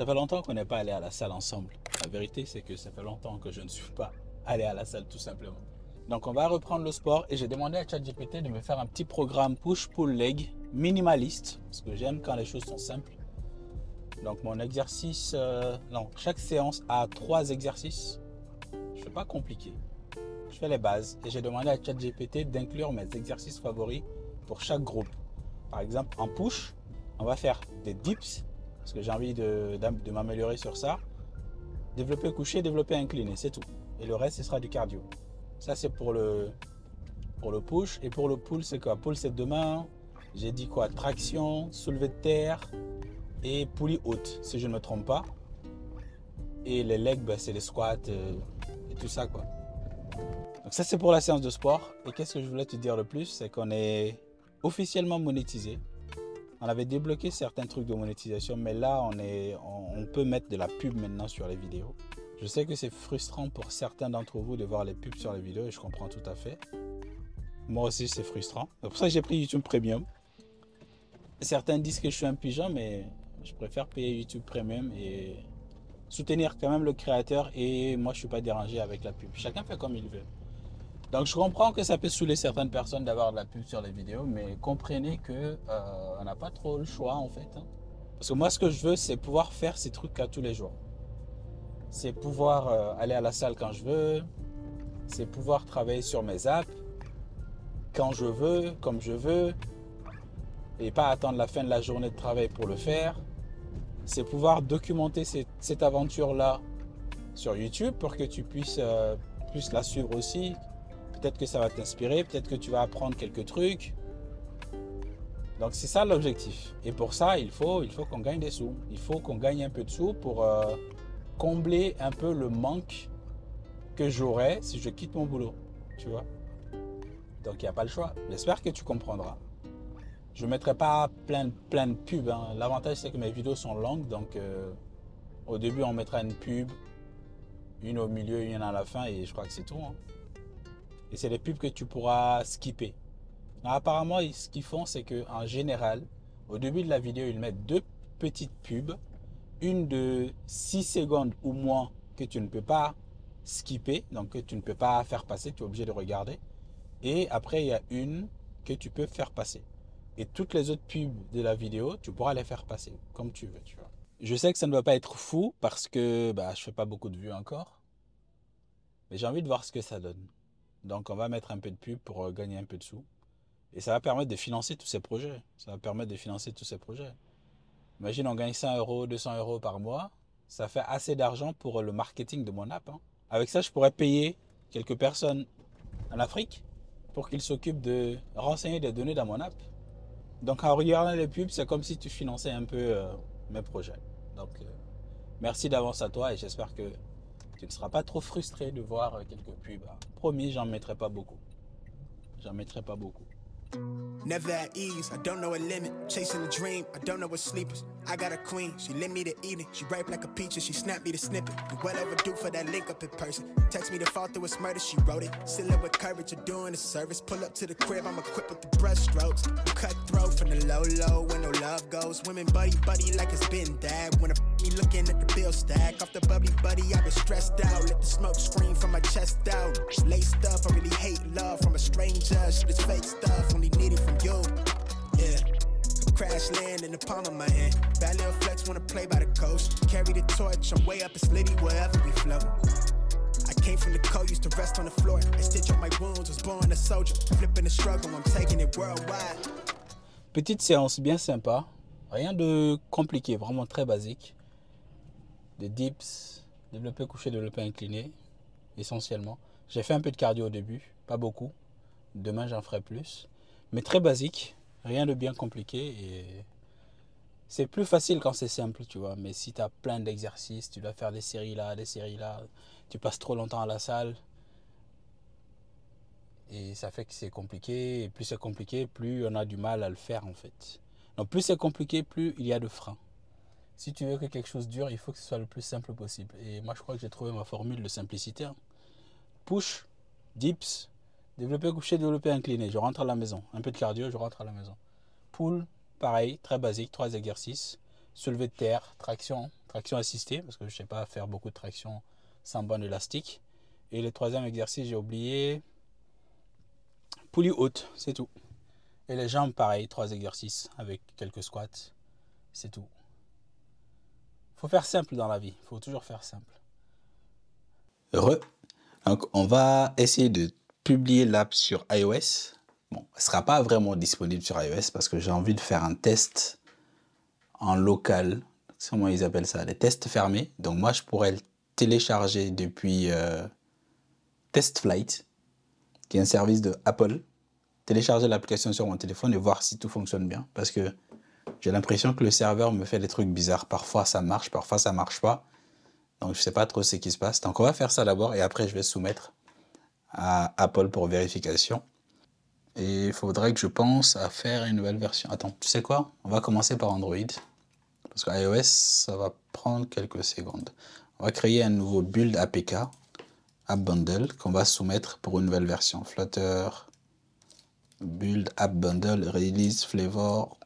Ça fait longtemps qu'on n'est pas allé à la salle ensemble. La vérité, c'est que ça fait longtemps que je ne suis pas allé à la salle, tout simplement. Donc, on va reprendre le sport et j'ai demandé à ChatGPT de me faire un petit programme push-pull-leg minimaliste parce que j'aime quand les choses sont simples. Donc, mon exercice, chaque séance a 3 exercices. Je ne fais pas compliqué. Je fais les bases et j'ai demandé à ChatGPT d'inclure mes exercices favoris pour chaque groupe. Par exemple, en push, on va faire des dips parce que j'ai envie de m'améliorer sur ça. Développer couché, développer incliné, c'est tout. Et le reste, ce sera du cardio. Ça, c'est pour le push. Et pour le pull, c'est quoi? Pull, c'est demain. J'ai dit quoi? Traction, soulevé de terre et poulie haute, si je ne me trompe pas. Et les legs, c'est les squats et tout ça, quoi. Donc ça, c'est pour la séance de sport. Et qu'est-ce que je voulais te dire le plus? C'est qu'on est officiellement monétisé. On avait débloqué certains trucs de monétisation, mais là, on peut mettre de la pub maintenant sur les vidéos. Je sais que c'est frustrant pour certains d'entre vous de voir les pubs sur les vidéos et je comprends tout à fait. Moi aussi, c'est frustrant. C'est pour ça que j'ai pris YouTube Premium. Certains disent que je suis un pigeon, mais je préfère payer YouTube Premium et soutenir quand même le créateur. Et moi, je ne suis pas dérangé avec la pub. Chacun fait comme il veut. Donc, je comprends que ça peut saouler certaines personnes d'avoir de la pub sur les vidéos, mais comprenez qu'on n'a pas trop le choix en fait. Parce que moi, ce que je veux, c'est pouvoir faire ces trucs-là tous les jours. C'est pouvoir aller à la salle quand je veux. C'est pouvoir travailler sur mes apps quand je veux, comme je veux. Et pas attendre la fin de la journée de travail pour le faire. C'est pouvoir documenter cette aventure-là sur YouTube pour que tu puisses la suivre aussi. Peut-être que ça va t'inspirer, peut-être que tu vas apprendre quelques trucs. Donc c'est ça l'objectif. Et pour ça, il faut qu'on gagne des sous. Il faut qu'on gagne un peu de sous pour combler un peu le manque que j'aurai si je quitte mon boulot. Tu vois? Donc il n'y a pas le choix. J'espère que tu comprendras. Je ne mettrai pas plein de pubs. L'avantage, c'est que mes vidéos sont longues. Donc au début, on mettra une pub, une au milieu, une à la fin. Et je crois que c'est tout. Et c'est les pubs que tu pourras skipper. Alors, apparemment, ce qu'ils font, c'est qu'en général, au début de la vidéo, ils mettent 2 petites pubs. Une de 6 secondes ou moins que tu ne peux pas skipper, donc que tu ne peux pas faire passer, tu es obligé de regarder. Et après, il y a une que tu peux faire passer. Et toutes les autres pubs de la vidéo, tu pourras les faire passer comme tu veux, tu vois. Je sais que ça ne va pas être fou parce que je ne fais pas beaucoup de vues encore. Mais j'ai envie de voir ce que ça donne. Donc on va mettre un peu de pub pour gagner un peu de sous. Et ça va permettre de financer tous ces projets. Ça va permettre de financer tous ces projets. Imagine, on gagne 100 euros, 200 euros par mois. Ça fait assez d'argent pour le marketing de mon app. Avec ça, je pourrais payer quelques personnes en Afrique pour qu'ils s'occupent de renseigner des données dans mon app. Donc en regardant les pubs, c'est comme si tu finançais un peu mes projets. Donc merci d'avance à toi et j'espère que tu ne seras pas trop frustré de voir quelques pubs. Promis, j'en mettrai pas beaucoup. J'en mettrai pas beaucoup. Never at ease, I don't know a limit. Chasing a dream, I don't know what sleepers. I got a queen, she lit me to eat it. She ripe like a peach and she snapped me to snippet. We well overdue for that link up in person. Text me to fall through a murder, she wrote it. Still with courage, you're doing a service. Pull up to the crib, I'm equipped with the brush strokes. Cutthroat from the low, where no love goes. Women buddy like it's been that. When me looking at the bill stack. Off the bubbly buddy, I've been stressed out. Let the smoke scream from my chest out. Laced up, I really hate love from a stranger. Shit is fake stuff, only need it from you. Yeah. Crash land in the palm of my hand. Bad little flex wanna play by the coast. Carry the torch, I'm way up, it's litty wherever we flow. I came from the cold, used to rest on the floor. I stitch up my wounds, was born a soldier. Flipping the struggle, I'm taking it worldwide. Petite séance bien sympa. Rien de compliqué, vraiment très basique. Des dips, développé couché, développé incliné, essentiellement. J'ai fait un peu de cardio au début, pas beaucoup. Demain, j'en ferai plus. Mais très basique, rien de bien compliqué. Et c'est plus facile quand c'est simple, tu vois. Mais si tu as plein d'exercices, tu dois faire des séries là, tu passes trop longtemps à la salle. Et ça fait que c'est compliqué. Et plus c'est compliqué, plus on a du mal à le faire en fait. Donc plus c'est compliqué, plus il y a de freins. Si tu veux que quelque chose dure, il faut que ce soit le plus simple possible. Et moi, je crois que j'ai trouvé ma formule de simplicité. Push, dips, développé couché, développé incliné. Je rentre à la maison. Un peu de cardio, je rentre à la maison. Pull, pareil, très basique, 3 exercices. soulevé de terre, traction assistée, parce que je ne sais pas faire beaucoup de traction sans bande élastique. Et le troisième exercice, j'ai oublié, poulie haute, c'est tout. Et les jambes, pareil, 3 exercices avec quelques squats, c'est tout. Faut faire simple dans la vie, faut toujours faire simple. Heureux. Donc, on va essayer de publier l'app sur iOS. Bon, elle ne sera pas vraiment disponible sur iOS parce que j'ai envie de faire un test en local. Comment ils appellent ça? Les tests fermés. Donc, moi, je pourrais le télécharger depuis TestFlight, qui est un service de Apple. Télécharger l'application sur mon téléphone et voir si tout fonctionne bien. Parce que j'ai l'impression que le serveur me fait des trucs bizarres. Parfois, ça marche, parfois, ça ne marche pas. Donc, je ne sais pas trop ce qui se passe. Donc, on va faire ça d'abord et après, je vais soumettre à Apple pour vérification. Et il faudrait que je pense à faire une nouvelle version. Attends, tu sais quoi? On va commencer par Android. Parce que iOS, ça va prendre quelques secondes. On va créer un nouveau build APK, App Bundle, qu'on va soumettre pour une nouvelle version. Flutter, build App Bundle, release, flavor,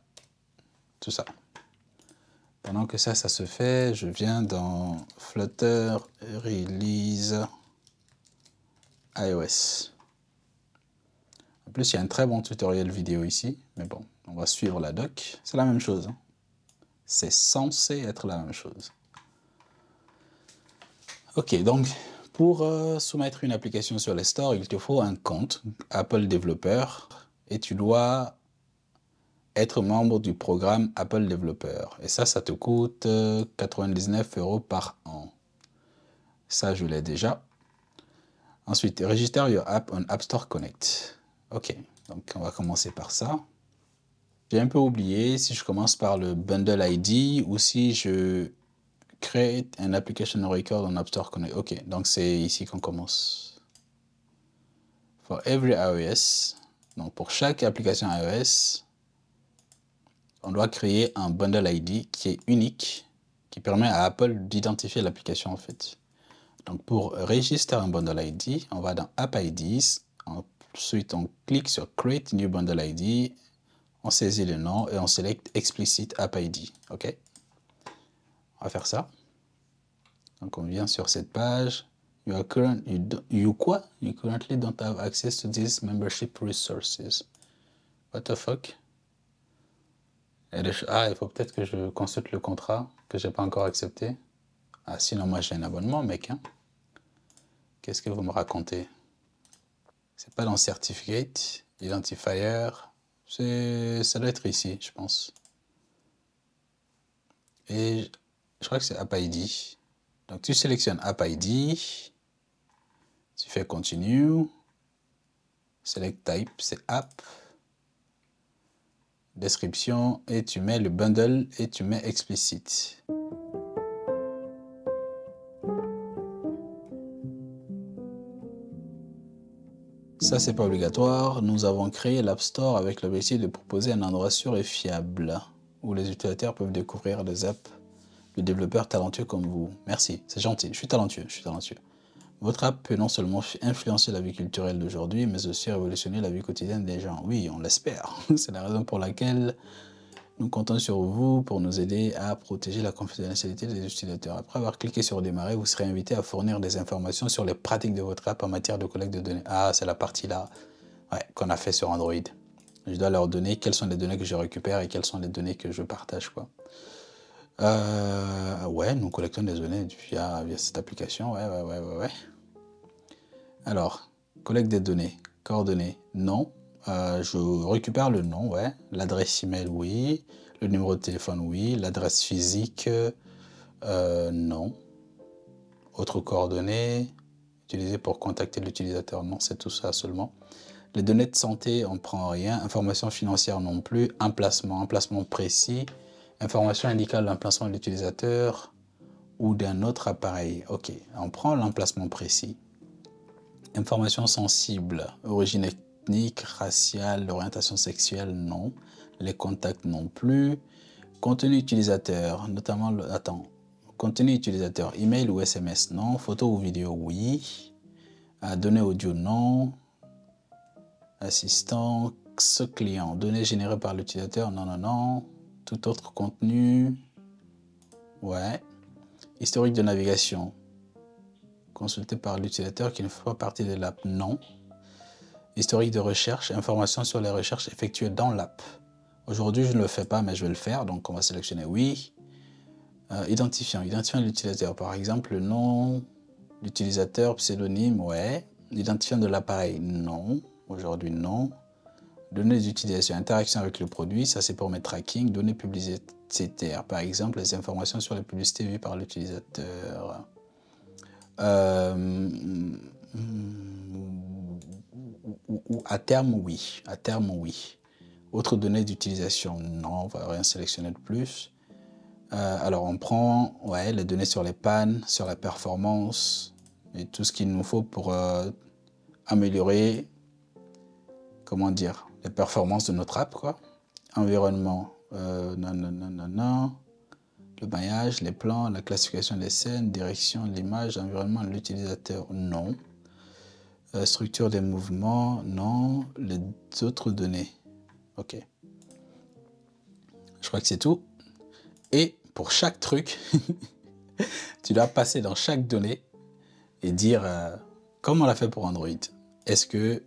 tout ça. Pendant que ça se fait, je viens dans Flutter, release, iOS. En plus, il y a un très bon tutoriel vidéo ici, mais bon, on va suivre la doc. C'est la même chose. Hein. C'est censé être la même chose. Ok, donc pour soumettre une application sur les stores, il te faut un compte Apple Developer et tu dois être membre du programme Apple Developer. Et ça te coûte 99 € par an. Ça, je l'ai déjà. Ensuite, register your app on App Store Connect. Ok, donc on va commencer par ça. J'ai un peu oublié si je commence par le Bundle ID ou si je create an application record on App Store Connect. Ok, donc c'est ici qu'on commence. For every iOS, donc pour chaque application iOS, on doit créer un Bundle ID qui est unique, qui permet à Apple d'identifier l'application en fait. Donc pour register un Bundle ID, on va dans App IDs, ensuite on clique sur Create New Bundle ID, on saisit le nom et on sélecte Explicit App ID. Ok, on va faire ça. Donc on vient sur cette page. You currently don't have access to these membership resources. What the fuck? Ah, il faut peut-être que je consulte le contrat que j'ai pas encore accepté. Ah, sinon moi j'ai un abonnement, mec. Hein. Qu'est-ce que vous me racontez? C'est pas dans Certificate, Identifier. Ça doit être ici, je pense. Et je crois que c'est App ID. Donc tu sélectionnes App ID. Tu fais Continue. Select Type, c'est App. Description, et tu mets le bundle et tu mets Explicit. Ça, c'est pas obligatoire. Nous avons créé l'App Store avec l'objectif de proposer un endroit sûr et fiable où les utilisateurs peuvent découvrir des apps de développeurs talentueux comme vous. Merci, c'est gentil. Je suis talentueux, je suis talentueux. Votre app peut non seulement influencer la vie culturelle d'aujourd'hui, mais aussi révolutionner la vie quotidienne des gens. Oui, on l'espère. C'est la raison pour laquelle nous comptons sur vous pour nous aider à protéger la confidentialité des utilisateurs. Après avoir cliqué sur Démarrer, vous serez invité à fournir des informations sur les pratiques de votre app en matière de collecte de données. Ah, c'est la partie là qu'on a fait sur Android. Je dois leur donner quelles sont les données que je récupère et quelles sont les données que je partage, quoi. Ouais, nous collectons des données via cette application. Ouais. Alors, collecte des données, coordonnées, non. Je récupère le nom, ouais. L'adresse email, oui. Le numéro de téléphone, oui. L'adresse physique, non. Autres coordonnées, utilisées pour contacter l'utilisateur, non, c'est tout ça seulement. Les données de santé, on ne prend rien. Information financière non plus. Emplacement précis. Information indiquant l'emplacement de l'utilisateur ou d'un autre appareil. Ok, on prend l'emplacement précis. Information sensible, origine ethnique, raciale, orientation sexuelle, non. Les contacts non plus. Contenu utilisateur, notamment contenu utilisateur, email ou SMS, non. Photo ou vidéo, oui. Données audio, non. Assistance client, données générées par l'utilisateur, non. Tout autre contenu, Ouais. Historique de navigation. Consulté par l'utilisateur qui ne fait pas partie de l'app. Non. Historique de recherche. Informations sur les recherches effectuées dans l'app. Aujourd'hui, je ne le fais pas, mais je vais le faire. Donc, on va sélectionner oui. Identifiant. Identifiant l'utilisateur. Par exemple, le nom, l'utilisateur, pseudonyme, ouais. L'identifiant de l'appareil, non. Aujourd'hui, non. Données d'utilisation, interaction avec le produit, ça c'est pour mes tracking. Données publicitaires, par exemple, les informations sur les publicités vues par l'utilisateur. Ou à terme, oui. À terme, oui. Autres données d'utilisation, non, on va rien sélectionner de plus. Alors, on prend ouais, les données sur les pannes, sur la performance et tout ce qu'il nous faut pour améliorer, comment dire, les performances de notre app, quoi. Environnement, non. Le maillage, les plans, la classification des scènes, direction, l'image, environnement de l'utilisateur, non. Structure des mouvements, non. Les autres données, ok. Je crois que c'est tout. Et pour chaque truc, tu dois passer dans chaque donnée et dire comment on l'a fait pour Android. Est-ce que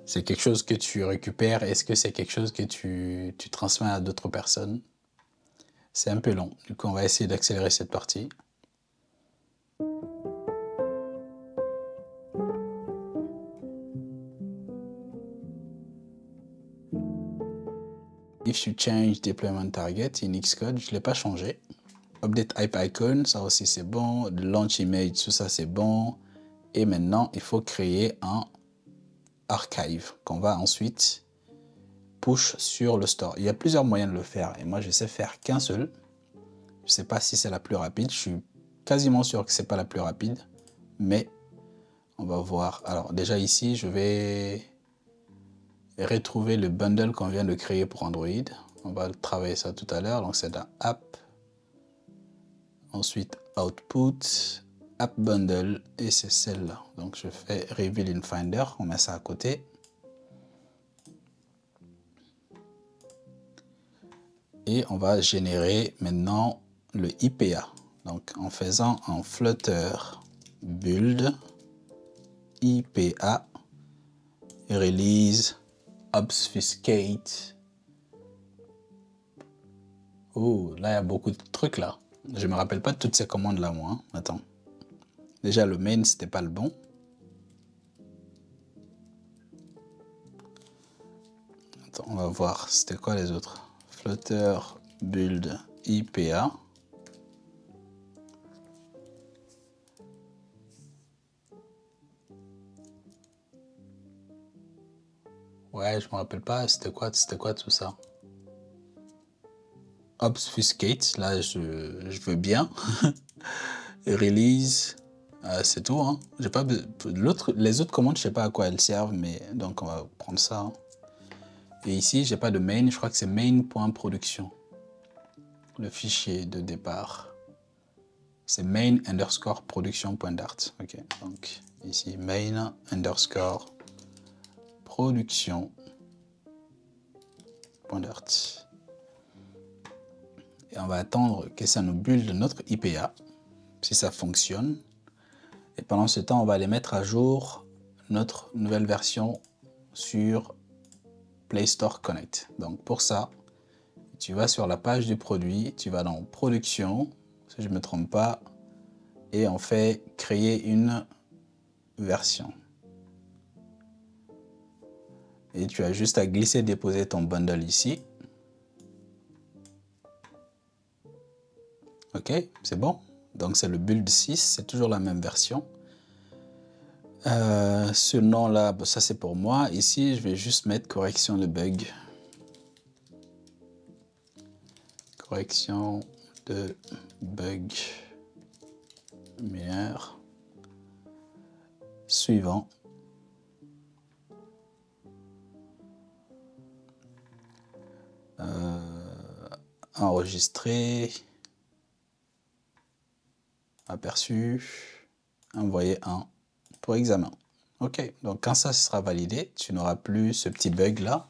c'est quelque chose que tu récupères? Est-ce que c'est quelque chose que tu transmets à d'autres personnes? C'est un peu long. Du coup, on va essayer d'accélérer cette partie. If you change deployment target in Xcode, je ne l'ai pas changé. Update Hype Icon, ça aussi c'est bon. Launch Image, tout ça c'est bon. Et maintenant, il faut créer un archive qu'on va ensuite push sur le store. Il y a plusieurs moyens de le faire et moi je sais faire qu'un seul. Je ne sais pas si c'est la plus rapide. Je suis quasiment sûr que ce n'est pas la plus rapide, mais on va voir. Alors déjà ici, je vais retrouver le bundle qu'on vient de créer pour Android. On va travailler ça tout à l'heure. Donc c'est dans App, ensuite Output, App Bundle et c'est celle-là. Donc je fais Reveal in Finder, on met ça à côté. Et on va générer maintenant le IPA. Donc en faisant un Flutter build IPA release obfuscate. Oh, là il y a beaucoup de trucs là. Je me rappelle pas de toutes ces commandes là moi. Hein. Attends. Déjà le main c'était pas le bon. Attends, on va voir c'était quoi les autres. Flutter build IPA. Ouais, je me rappelle pas, c'était quoi tout ça? Obfuscate, là je veux bien. Release, c'est tout. Hein. J'ai pas les autres commandes, je sais pas à quoi elles servent, mais donc on va prendre ça. Et ici, j'ai pas de main, je crois que c'est main.production. Le fichier de départ. C'est main underscore production.dart. Ok, donc ici main underscore production.dart. Et on va attendre que ça nous build notre IPA, si ça fonctionne. Et pendant ce temps, on va aller mettre à jour notre nouvelle version sur Play Store Connect. Donc pour ça, tu vas sur la page du produit, tu vas dans Production, si je ne me trompe pas, et on fait créer une version. Et tu as juste à glisser, déposer ton bundle ici. Ok, c'est bon. Donc c'est le build 6, c'est toujours la même version. Ce nom-là, ça c'est pour moi. Ici, je vais juste mettre correction de bug. Correction de bug. Meilleur. Suivant. Enregistrer. Aperçu. Envoyer un pour examen. Ok, donc quand ça sera validé, tu n'auras plus ce petit bug là.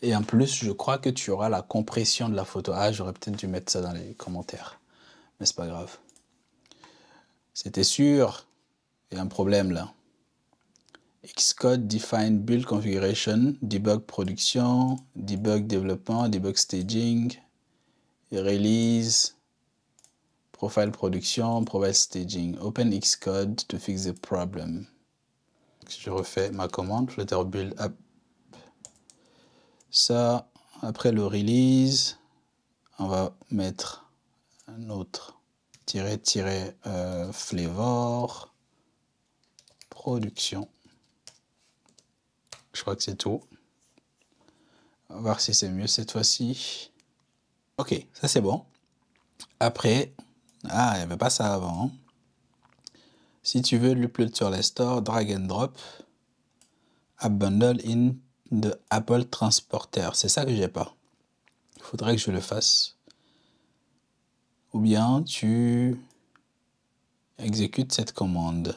Et en plus, je crois que tu auras la compression de la photo. Ah, j'aurais peut-être dû mettre ça dans les commentaires. Mais c'est pas grave. C'était sûr. Il y a un problème là. Xcode define build configuration, debug production, debug développement, debug staging, release, profile production, profile staging. Open Xcode to fix the problem. Je refais ma commande, flutter build app. Ça, après le release, on va mettre un autre flavor production. Je crois que c'est tout. On va voir si c'est mieux cette fois-ci. Ok, ça c'est bon. Après, il n'y avait pas ça avant. Si tu veux l'upload sur les stores, drag and drop, app bundle in the Apple Transporter. C'est ça que j'ai pas. Il faudrait que je le fasse. Ou bien tu exécutes cette commande.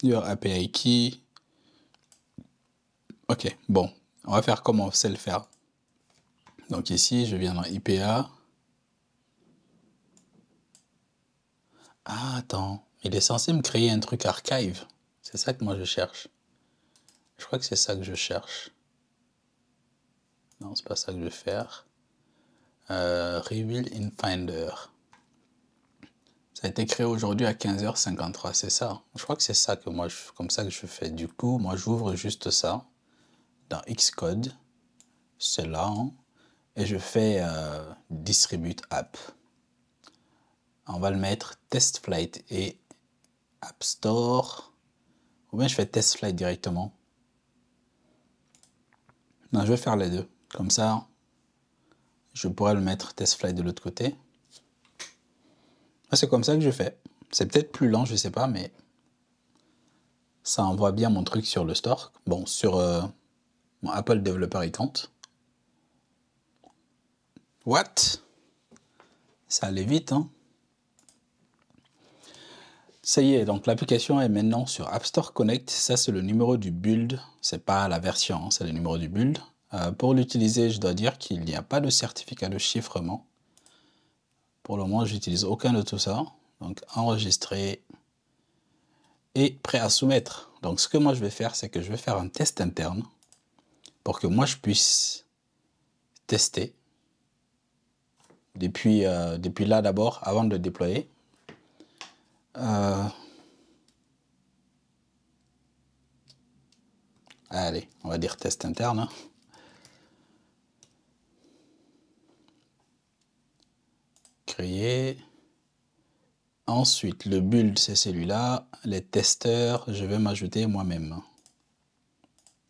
Your API key. Ok, bon, on va faire comme on sait le faire. Donc ici, je viens dans IPA. Ah, attends, il est censé me créer un truc archive. C'est ça que moi je cherche. Je crois que c'est ça que je cherche. Non, c'est pas ça que je vais faire. Reveal in Finder. Ça a été créé aujourd'hui à 15h53, c'est ça. Je crois que c'est ça que moi, comme ça que je fais. Du coup, moi, j'ouvre juste ça dans Xcode. C'est là. Hein, et je fais Distribute App. On va le mettre Test Flight et App Store. Ou bien je fais Test Flight directement. Non, je vais faire les deux. Comme ça, je pourrais le mettre Test Flight de l'autre côté. C'est comme ça que je fais. C'est peut-être plus lent, je sais pas, mais ça envoie bien mon truc sur le store. Bon, sur mon Apple Developer Account. What? Ça allait vite, hein? Ça y est, donc l'application est maintenant sur App Store Connect. Ça, c'est le numéro du build. C'est pas la version, hein, c'est le numéro du build. Pour l'utiliser, je dois dire qu'il n'y a pas de certificat de chiffrement. Pour le moment, j'utilise aucun de tout ça. Donc, enregistrer et prêt à soumettre. Donc, ce que moi, je vais faire, c'est que je vais faire un test interne pour que moi, je puisse tester depuis là d'abord, avant de le déployer. Allez, on va dire test interne. Hein. Créer. Ensuite, le build, c'est celui-là. Les testeurs, je vais m'ajouter moi-même.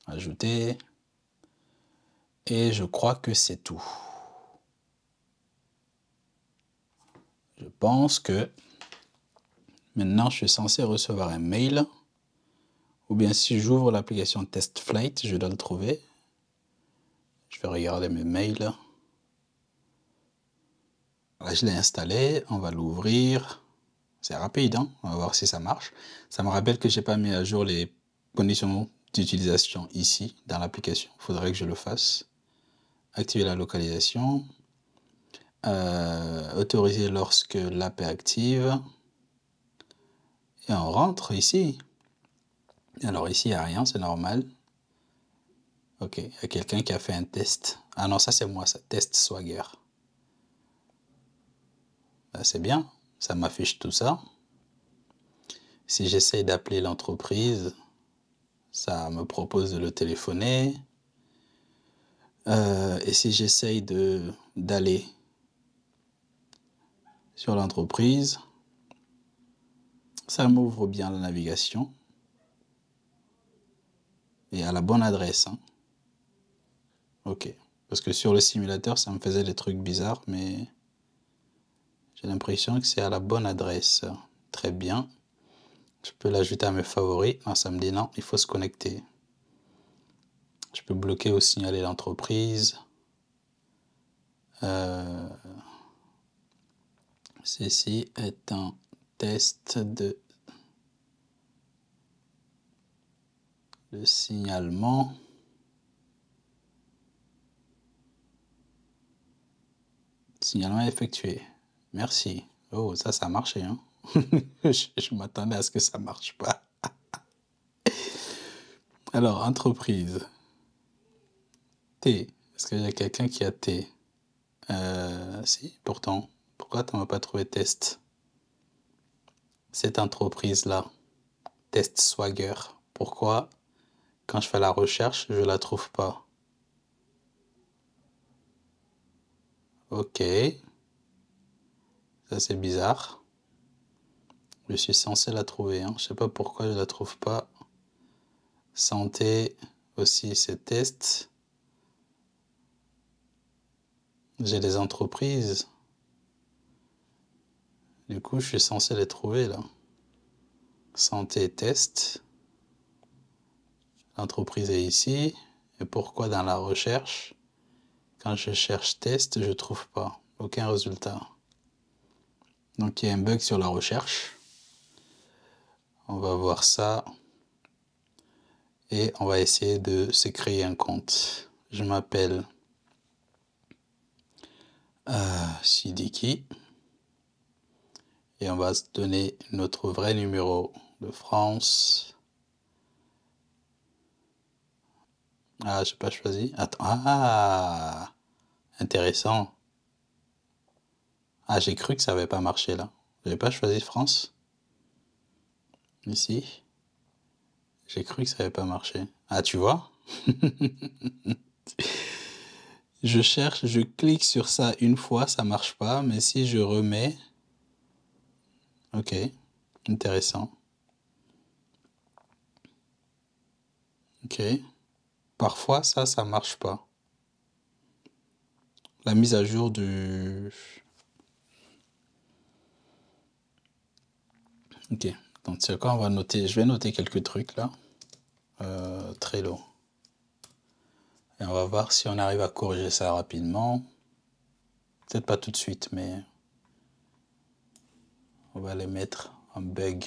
Ajouter. Et je crois que c'est tout. Je pense que maintenant, je suis censé recevoir un mail. Ou bien si j'ouvre l'application Test Flight, je dois le trouver. Je vais regarder mes mails. Là, je l'ai installé. On va l'ouvrir. C'est rapide, hein? On va voir si ça marche. Ça me rappelle que je n'ai pas mis à jour les conditions d'utilisation ici, dans l'application. Il faudrait que je le fasse. Activer la localisation. Autoriser lorsque l'app est active. Et on rentre ici. Alors ici, il n'y a rien, c'est normal. Ok, il y a quelqu'un qui a fait un test. Ah non, ça c'est moi, ça. Test Swagger. C'est bien, ça m'affiche tout ça. Si j'essaie d'appeler l'entreprise, ça me propose de le téléphoner. Et si j'essaye d'aller sur l'entreprise, ça m'ouvre bien la navigation. Et à la bonne adresse. Hein. Ok. Parce que sur le simulateur, ça me faisait des trucs bizarres, mais j'ai l'impression que c'est à la bonne adresse. Très bien. Je peux l'ajouter à mes favoris. Non, ça me dit non, il faut se connecter. Je peux bloquer ou signaler l'entreprise. Ceci est un test de signalement. Signalement effectué. Merci. Oh, ça a marché, hein. Je m'attendais à ce que ça marche pas. Alors, entreprise. T. Est-ce qu'il y a quelqu'un qui a T? Si, pourtant. Pourquoi tu ne m'as pas trouvé test? Cette entreprise-là, Test Swagger. Pourquoi, quand je fais la recherche, je la trouve pas? Ok. Ça, c'est bizarre. Je suis censé la trouver, hein. Je sais pas pourquoi je la trouve pas. Santé, aussi, c'est test. J'ai les entreprises. Du coup, je suis censé les trouver, là. Santé, test. L'entreprise est ici. Et pourquoi dans la recherche, quand je cherche test, je trouve pas aucun résultat? Donc, il y a un bug sur la recherche. On va voir ça. Et on va essayer de se créer un compte. Je m'appelle Sidiki. Et on va se donner notre vrai numéro de France. Ah, je n'ai pas choisi. Attends. Ah, intéressant. Ah, j'ai cru que ça n'avait pas marché là. Je n'avais pas choisi France. Ici. J'ai cru que ça n'avait pas marché. Ah, tu vois? Je cherche, je clique sur ça une fois, ça marche pas. Mais si je remets... Ok, intéressant. Ok. Parfois, ça marche pas. La mise à jour du... Ok. Donc, c'est quoi? On va noter... Je vais noter quelques trucs là. Trello. Et on va voir si on arrive à corriger ça rapidement. Peut-être pas tout de suite, mais on va les mettre en bug.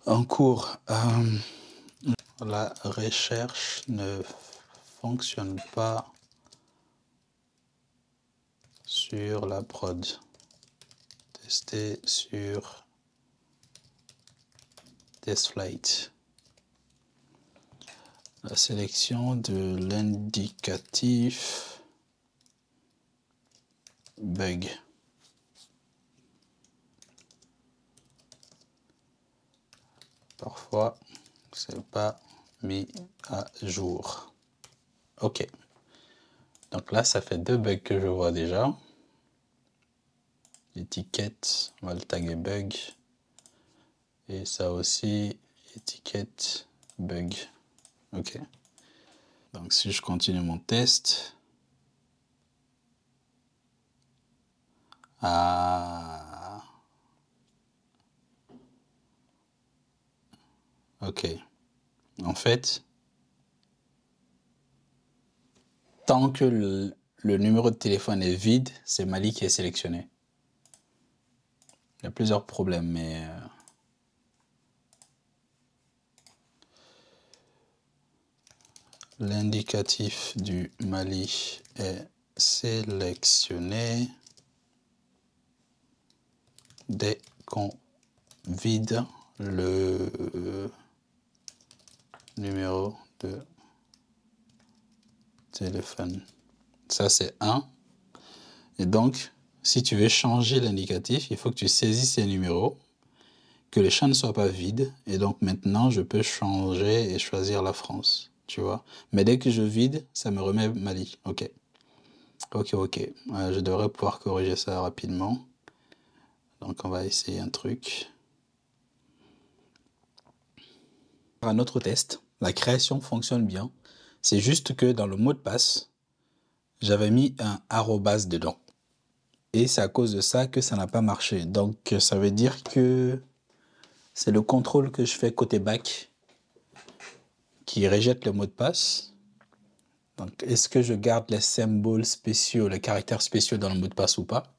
En cours, la recherche ne fonctionne pas sur la prod. Tester sur TestFlight. La sélection de l'indicatif bug. Parfois, c'est pas mis à jour. Ok. Donc là, ça fait 2 bugs que je vois déjà. L'étiquette, on va le taguer bug. Et ça aussi, étiquette bug. Ok. Donc si je continue mon test. Ah. Ok. En fait, tant que le numéro de téléphone est vide, c'est Mali qui est sélectionné. Il y a plusieurs problèmes, mais... L'indicatif du Mali est sélectionné dès qu'on vide le numéro de téléphone. Ça, c'est 1. Et donc, si tu veux changer l'indicatif, il faut que tu saisisses ces numéros, que les champs ne soient pas vides. Et donc, maintenant, je peux changer et choisir la France. Tu vois. Mais dès que je vide, ça me remet Mali. Ok. Ok. Je devrais pouvoir corriger ça rapidement. Donc, on va essayer un truc. Un autre test. La création fonctionne bien. C'est juste que dans le mot de passe, j'avais mis un arrobase dedans. Et c'est à cause de ça que ça n'a pas marché. Donc, ça veut dire que c'est le contrôle que je fais côté back qui rejette le mot de passe. Donc, est-ce que je garde les symboles spéciaux, les caractères spéciaux dans le mot de passe ou pas?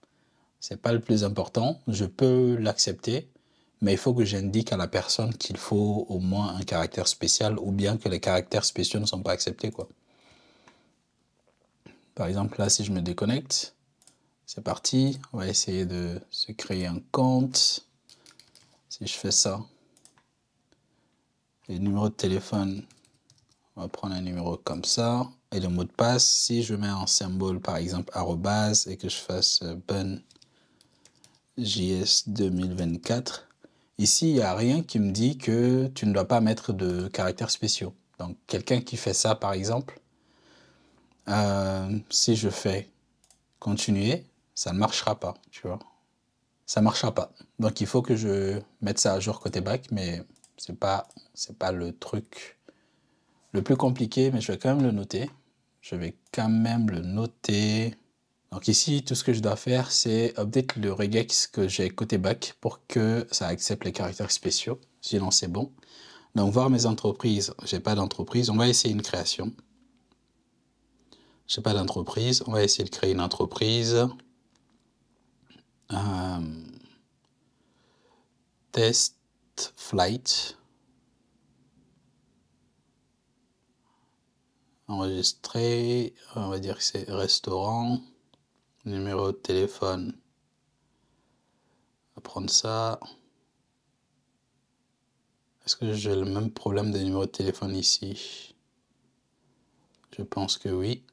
C'est pas le plus important. Je peux l'accepter, mais il faut que j'indique à la personne qu'il faut au moins un caractère spécial ou bien que les caractères spéciaux ne sont pas acceptés, quoi. Par exemple, là, si je me déconnecte, c'est parti. On va essayer de se créer un compte. Si je fais ça, le numéro de téléphone, on va prendre un numéro comme ça. Et le mot de passe, si je mets un symbole, par exemple, arrobase, et que je fasse JS 2024, ici, il n'y a rien qui me dit que tu ne dois pas mettre de caractères spéciaux. Donc, quelqu'un qui fait ça, par exemple, si je fais continuer, ça ne marchera pas, tu vois. Ça ne marchera pas. Donc, il faut que je mette ça à jour côté bac, mais c'est pas le truc le plus compliqué, mais je vais quand même le noter. Je vais quand même le noter. Donc ici, tout ce que je dois faire, c'est update le regex que j'ai côté bac pour que ça accepte les caractères spéciaux. Sinon, c'est bon. Donc, voir mes entreprises. J'ai pas d'entreprise. On va essayer une création. J'ai pas d'entreprise. On va essayer de créer une entreprise. Test flight. Enregistrer. On va dire que c'est restaurant. Numéro de téléphone. On va prendre ça. Est-ce que j'ai le même problème de numéro de téléphone ici? Je pense que oui.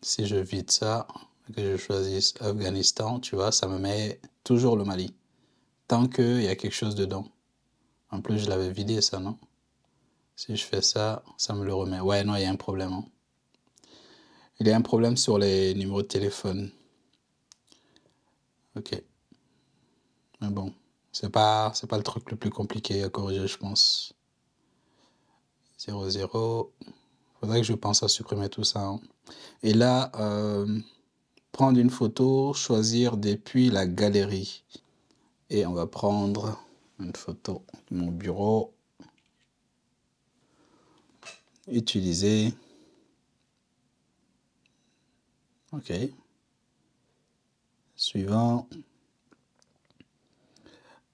Si je vide ça, que je choisisse Afghanistan, tu vois, ça me met toujours le Mali. Tant qu'il y a quelque chose dedans. En plus, je l'avais vidé ça, non? Si je fais ça, ça me le remet. Ouais, non, il y a un problème. Hein. Il y a un problème sur les numéros de téléphone. Ok. Mais bon, c'est pas le truc le plus compliqué à corriger, je pense. 00. Faudrait que je pense à supprimer tout ça. Hein. Et là, prendre une photo, choisir depuis la galerie. Et on va prendre une photo de mon bureau. Utiliser. Ok. Suivant.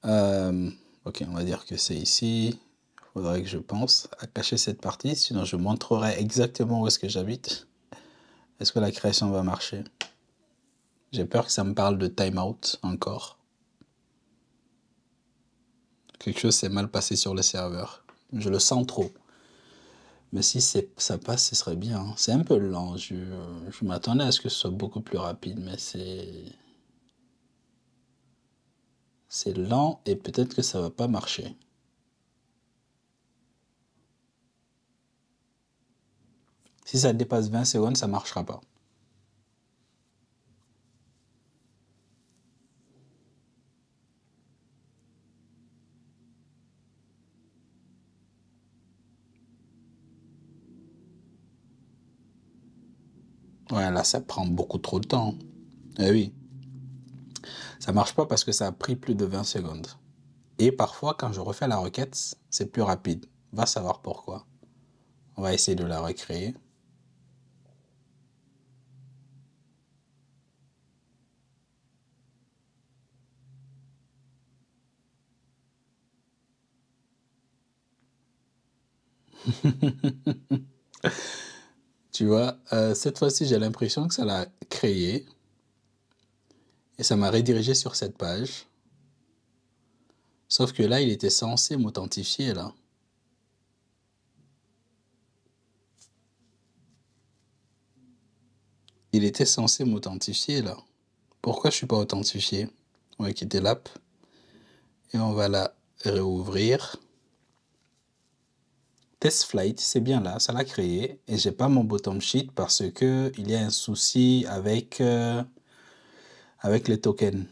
Ok, on va dire que c'est ici. Il faudrait que je pense à cacher cette partie, sinon je montrerai exactement où est-ce que j'habite. Est-ce que la création va marcher? J'ai peur que ça me parle de timeout encore. Quelque chose s'est mal passé sur le serveur. Je le sens trop. Mais si ça passe, ce serait bien. Hein. C'est un peu lent. Je m'attendais à ce que ce soit beaucoup plus rapide, mais c'est lent et peut-être que ça va pas marcher. Si ça dépasse 20 secondes, ça marchera pas. Ouais, là, ça prend beaucoup trop de temps. Eh oui. Ça marche pas parce que ça a pris plus de 20 secondes. Et parfois, quand je refais la requête, c'est plus rapide. Va savoir pourquoi. On va essayer de la recréer. Tu vois, cette fois-ci, j'ai l'impression que ça l'a créé. Et ça m'a redirigé sur cette page. Sauf que là, il était censé m'authentifier, là. Il était censé m'authentifier, là. Pourquoi je ne suis pas authentifié? On va quitter l'app. Et on va la réouvrir. Test flight, c'est bien là, ça l'a créé. Et j'ai pas mon bottom sheet parce que il y a un souci avec les tokens.